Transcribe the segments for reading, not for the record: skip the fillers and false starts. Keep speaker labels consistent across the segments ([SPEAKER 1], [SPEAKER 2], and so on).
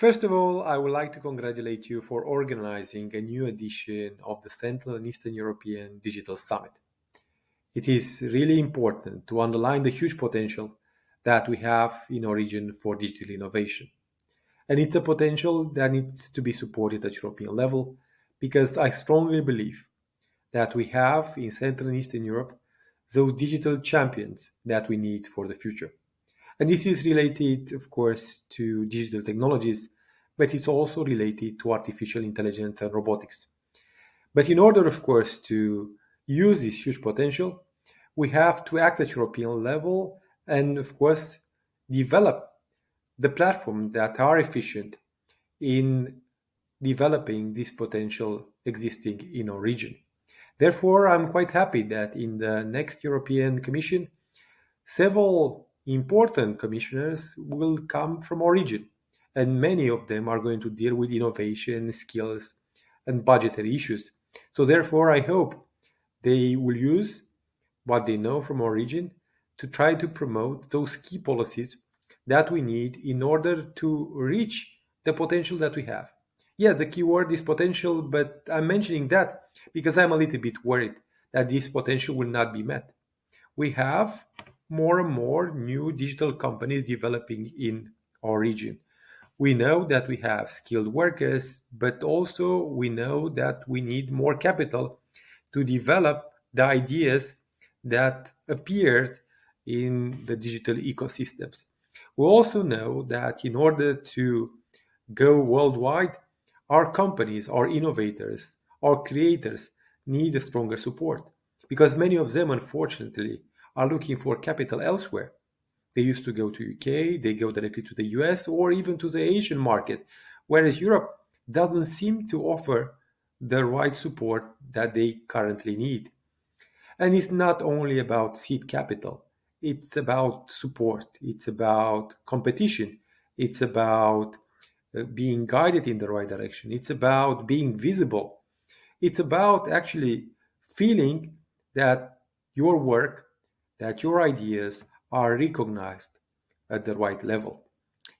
[SPEAKER 1] First of all, I would like to congratulate you for organizing a new edition of the Central and Eastern European Digital Summit. It is really important to underline the huge potential that we have in our region for digital innovation. And it's a potential that needs to be supported at European level because I strongly believe that we have in Central and Eastern Europe those digital champions that we need for the future. And this is related, of course, to digital technologies, but it's also related to artificial intelligence and robotics. But in order, of course, to use this huge potential, we have to act at European level and, of course, develop the platforms that are efficient in developing this potential existing in our region. Therefore, I'm quite happy that in the next European Commission, several important commissioners will come from our region, and many of them are going to deal with innovation, skills, and budgetary issues. So, therefore, I hope they will use what they know from our region to try to promote those key policies that we need in order to reach the potential that we have. Yeah, the key word is potential, but I'm mentioning that because I'm a little bit worried that this potential will not be met. We have more and more new digital companies developing in our region. We know that we have skilled workers, but also we know that we need more capital to develop the ideas that appeared in the digital ecosystems. We also know that in order to go worldwide, our companies, our innovators, our creators need a stronger support because many of them, unfortunately, are looking for capital elsewhere. They used to go to UK, they go directly to the US or even to the Asian market, whereas Europe doesn't seem to offer the right support that they currently need. And it's not only about seed capital, it's about support, it's about competition, it's about being guided in the right direction, it's about being visible, it's about actually feeling that your work, that your ideas are recognized at the right level.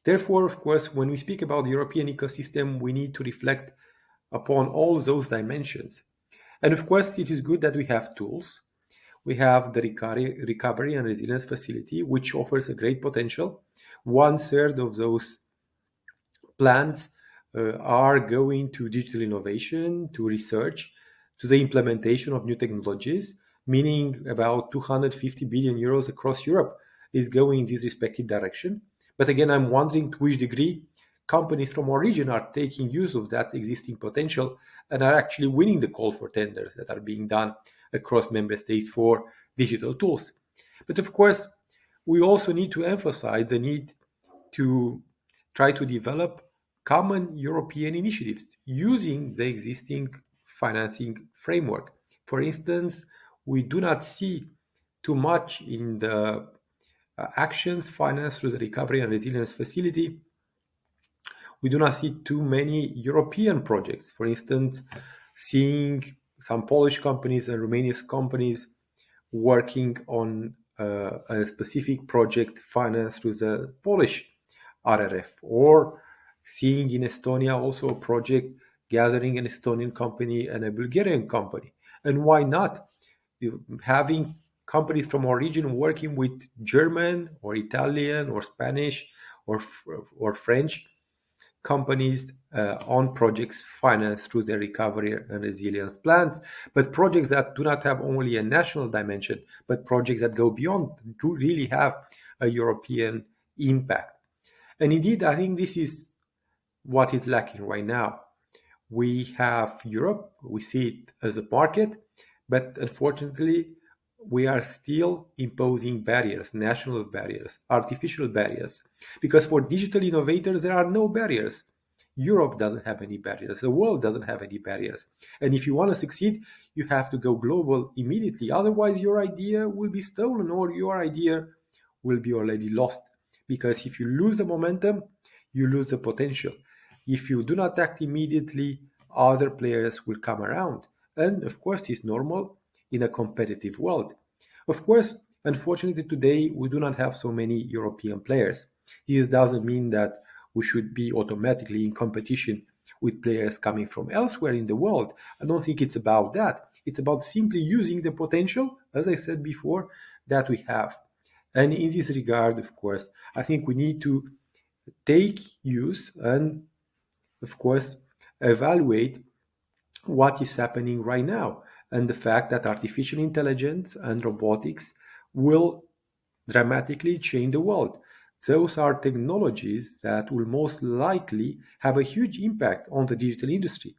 [SPEAKER 1] Therefore, of course, when we speak about the European ecosystem, we need to reflect upon all those dimensions. And of course, it is good that we have tools. We have the Recovery and Resilience Facility, which offers a great potential. One third of those plans are going to digital innovation, to research, to the implementation of new technologies, meaning about 250 billion euros across Europe is going in this respective direction. But again, I'm wondering to which degree companies from our region are taking use of that existing potential and are actually winning the call for tenders that are being done across member states for digital tools. But of course, we also need to emphasize the need to try to develop common European initiatives using the existing financing framework. For instance, we do not see too much in the actions financed through the Recovery and Resilience Facility. We do not see too many European projects. For instance, seeing some Polish companies and Romanian companies working on a specific project financed through the Polish RRF, or seeing in Estonia also a project gathering an Estonian company and a Bulgarian company. And why not having companies from our region working with German or Italian or Spanish or French companies on projects financed through their recovery and resilience plans, but projects that do not have only a national dimension, but projects that go beyond to really have a European impact. And indeed, I think this is what is lacking right now. We have Europe, we see it as a market, but unfortunately, we are still imposing barriers, national barriers, artificial barriers, because for digital innovators, there are no barriers. Europe doesn't have any barriers. The world doesn't have any barriers. And if you want to succeed, you have to go global immediately. Otherwise, your idea will be stolen or your idea will be already lost. Because if you lose the momentum, you lose the potential. If you do not act immediately, other players will come around. And of course, it's normal in a competitive world. Of course, unfortunately, today we do not have so many European players. This doesn't mean that we should be automatically in competition with players coming from elsewhere in the world. I don't think it's about that. It's about simply using the potential, as I said before, that we have. And in this regard, of course, I think we need to take use and, of course, evaluate what is happening right now and the fact that artificial intelligence and robotics will dramatically change the world. Those are technologies that will most likely have a huge impact on the digital industry.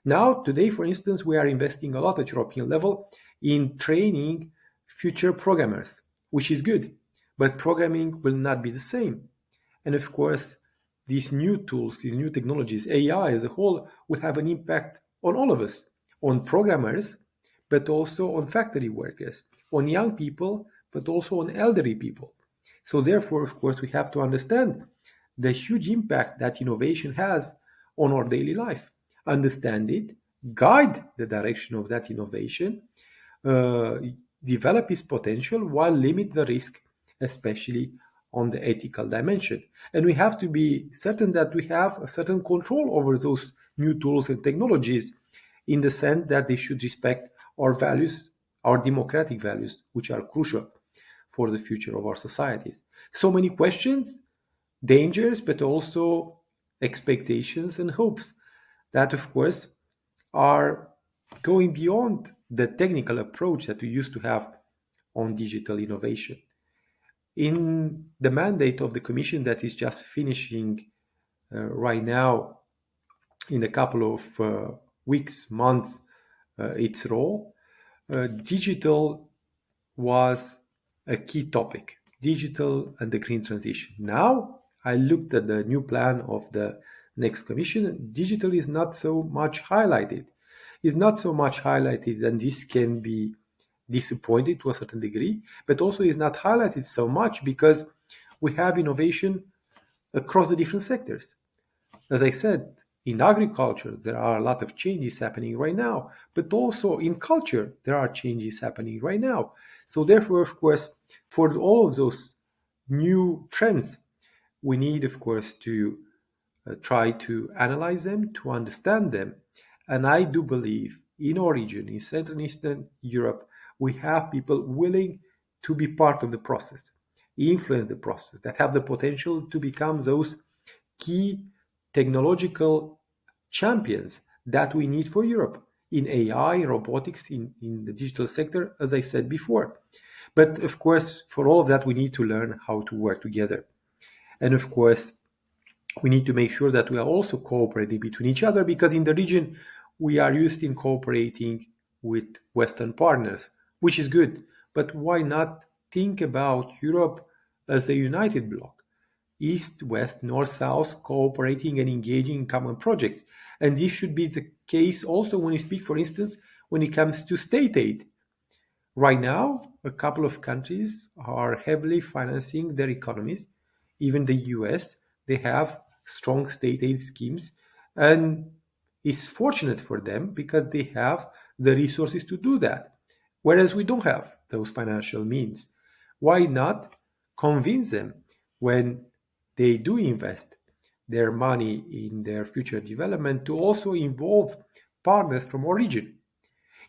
[SPEAKER 1] Now, today, for instance, we are investing a lot at European level in training future programmers, which is good. But programming will not be the same. And of course, these new tools, these new technologies, AI as a whole, will have an impact on all of us, on programmers, but also on factory workers, on young people, but also on elderly people. So therefore, of course, we have to understand the huge impact that innovation has on our daily life. Understand it, guide the direction of that innovation, uh, develop its potential while limit the risk, especially on the ethical dimension. And we have to be certain that we have a certain control over those new tools and technologies in the sense that they should respect our values, our democratic values, which are crucial for the future of our societies. So many questions, dangers, but also expectations and hopes that, of course, are going beyond the technical approach that we used to have on digital innovation. In the mandate of the Commission that is just finishing right now, in a couple of weeks, months, its role, digital was a key topic, digital and the green transition. Now, I looked at the new plan of the next commission. Digital is not so much highlighted. It's not so much highlighted, and this can be disappointed to a certain degree, but also is not highlighted so much because we have innovation across the different sectors. As I said, in agriculture, there are a lot of changes happening right now, but also in culture, there are changes happening right now. So, therefore, of course, for all of those new trends, we need, of course, to try to analyze them, to understand them. And I do believe in our region, in Central and Eastern Europe, we have people willing to be part of the process, influence the process, that have the potential to become those key technological champions that we need for Europe in AI, robotics, in the digital sector, as I said before. But of course, for all of that, we need to learn how to work together. And of course, we need to make sure that we are also cooperating between each other because in the region, we are used in cooperating with Western partners, which is good. But why not think about Europe as a united bloc? East, West, North, South, cooperating and engaging in common projects. And this should be the case also when we speak, for instance, when it comes to state aid. Right now, a couple of countries are heavily financing their economies. Even the US, they have strong state aid schemes. And it's fortunate for them because they have the resources to do that. Whereas we don't have those financial means. Why not convince them when they do invest their money in their future development to also involve partners from our region?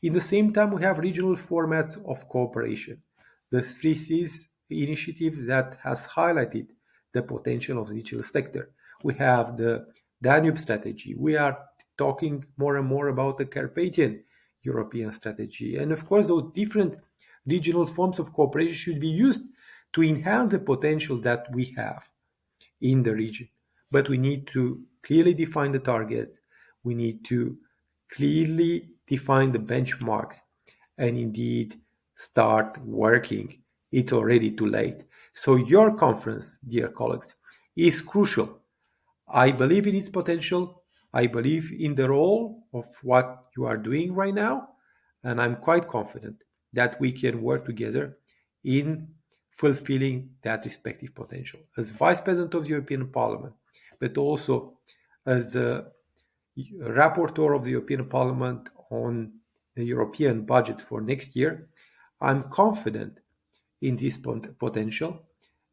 [SPEAKER 1] In the same time, we have regional formats of cooperation. The Three Seas initiative that has highlighted the potential of the digital sector. We have the Danube strategy. We are talking more and more about the Carpathian European strategy. And of course, those different regional forms of cooperation should be used to enhance the potential that we have in the region. But we need to clearly define the targets. We need to clearly define the benchmarks and indeed start working. It's already too late. So your conference, dear colleagues, is crucial. I believe in its potential. I believe in the role of what you are doing right now. And I'm quite confident that we can work together in fulfilling that respective potential. As Vice President of the European Parliament, but also as a rapporteur of the European Parliament on the European budget for next year, I'm confident in this potential,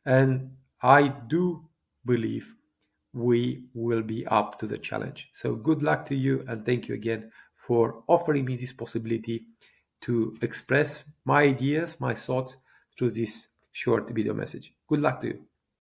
[SPEAKER 1] and I do believe we will be up to the challenge. So good luck to you, and thank you again for offering me this possibility to express my ideas, my thoughts through this short video message. Good luck to you.